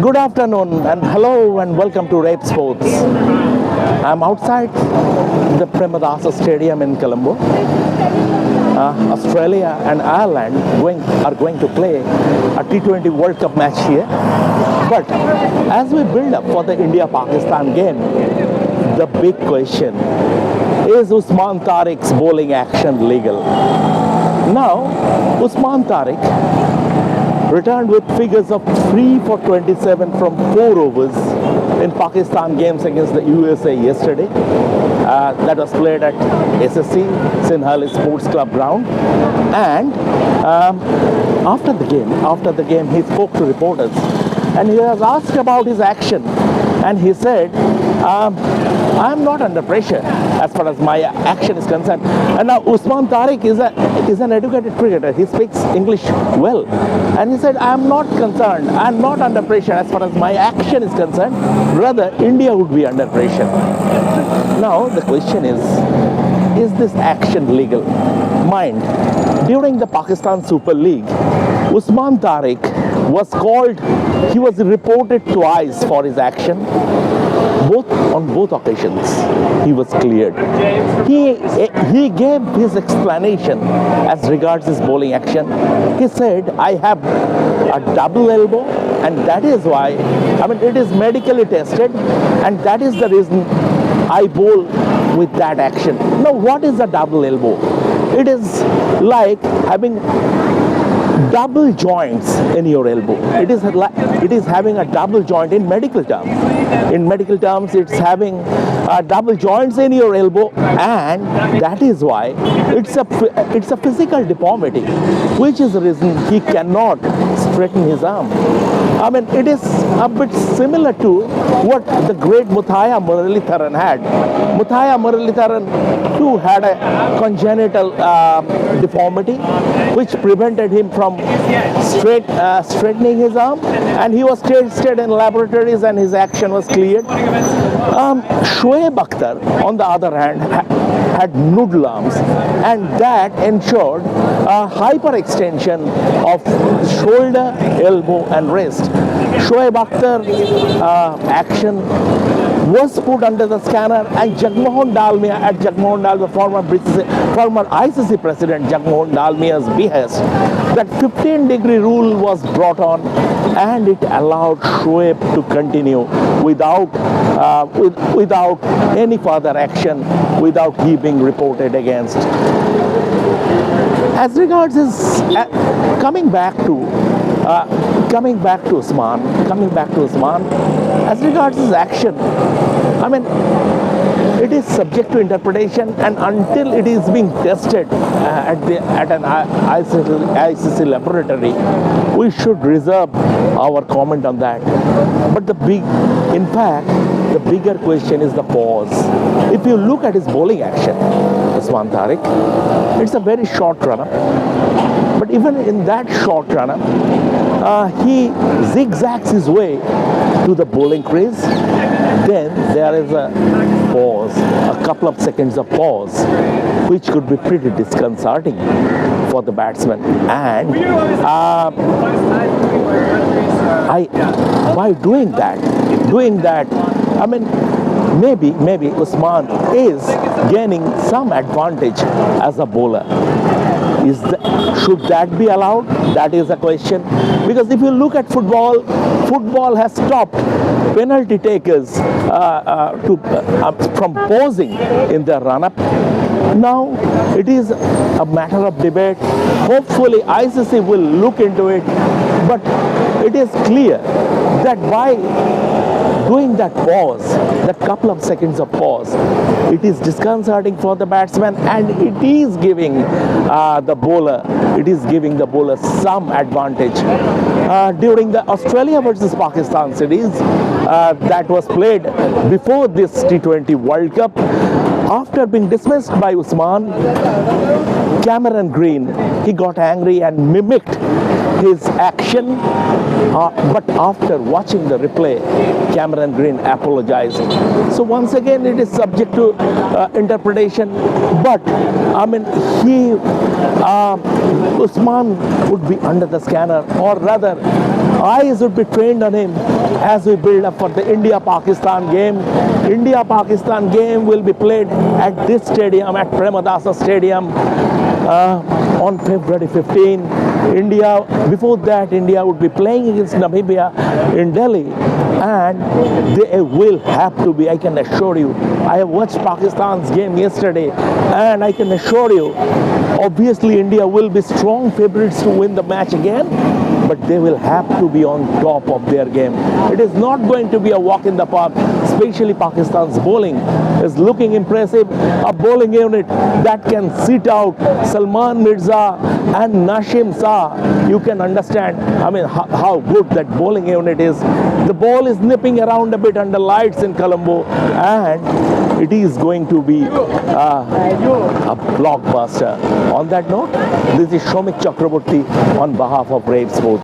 Good afternoon and hello and welcome to Revsportz. I'm outside the Premadasa Stadium in Colombo. Australia and Ireland are going to play a T20 World Cup match here. But as we build up for the India-Pakistan game, the big question is Usman Tariq's bowling action legal? Now, Usman Tariq returned with figures of 3 for 27 from 4 overs in Pakistan games against the USA yesterday. That was played at SSC, Sinhalese Sports Club ground. And after the game, he spoke to reporters and he was asked about his action. And he said, I'm not under pressure as far as my action is concerned. And now Usman Tariq is an educated cricketer. He speaks English well. And he said, I'm not concerned. I'm not under pressure as far as my action is concerned. Rather, India would be under pressure. Now, the question is this action legal? Mind, during the Pakistan Super League, Usman Tariq was called, he was reported twice for his action. On both occasions, he was cleared. He gave his explanation as regards his bowling action. He said, I have a double elbow, and that is why, it is medically tested, and that is the reason I bowl with that action. Now, what is a double elbow? It is like having double joints in your elbow. It is having a double joint in medical terms. In medical terms, it's having double joints in your elbow, and that is why it's a physical deformity, which is the reason he cannot straighten his arm. It is a bit similar to what the great Muthiah Muralitharan had. Muthiah Muralitharan too had a congenital deformity which prevented him from straightening his arm, and he was tested in laboratories and his action was cleared. Shoaib Akhtar, on the other hand, had noodle arms, and that ensured a hyperextension of shoulder, elbow and wrist. Shoaib Akhtar action was put under the scanner, and Jagmohan Dalmia, the former ICC president Jagmohan Dalmia's behest, that 15-degree rule was brought on, and it allowed Shoaib to continue without any further action, without he being reported against. As regards his coming back to Usman, as regards his action, it is subject to interpretation, and until it is being tested at an ICC laboratory, we should reserve our comment on that. But the bigger question is the pause. If you look at his bowling action, Usman Tariq, it's a very short run-up. But even in that short run-up, he zigzags his way to the bowling crease. Then there is a pause, a couple of seconds of pause, which could be pretty disconcerting for the batsman. And by doing that, maybe Usman is gaining some advantage as a bowler. Should that be allowed? That is a question. Because if you look at football has stopped penalty takers from posing in their run-up. Now it is a matter of debate. Hopefully ICC will look into it. But it is clear that by doing that pause, that couple of seconds of pause, it is disconcerting for the batsman, and it is giving the bowler some advantage. During the Australia versus Pakistan series that was played before this T20 World Cup, after being dismissed by Usman, Cameron Green, he got angry and mimicked his action, but after watching the replay, Cameron Green apologized. So once again, it is subject to interpretation, but Usman would be under the scanner, or rather eyes would be trained on him as we build up for the India-Pakistan game. India-Pakistan game will be played at this stadium, at Premadasa Stadium, on February 15. Before that, India would be playing against Namibia in Delhi, and they will have to be, I can assure you. I have watched Pakistan's game yesterday, and I can assure you, obviously India will be strong favorites to win the match again, but they will have to be on top of their game. It is not going to be a walk in the park, especially Pakistan's bowling is looking impressive. A bowling unit that can sit out Salman Mirza and Nashim Shah. You can understand, I mean, how good that bowling unit is. The ball is nipping around a bit under lights in Colombo, and it is going to be a blockbuster. On that note, this is Shomik Chakraborty on behalf of Revsportz.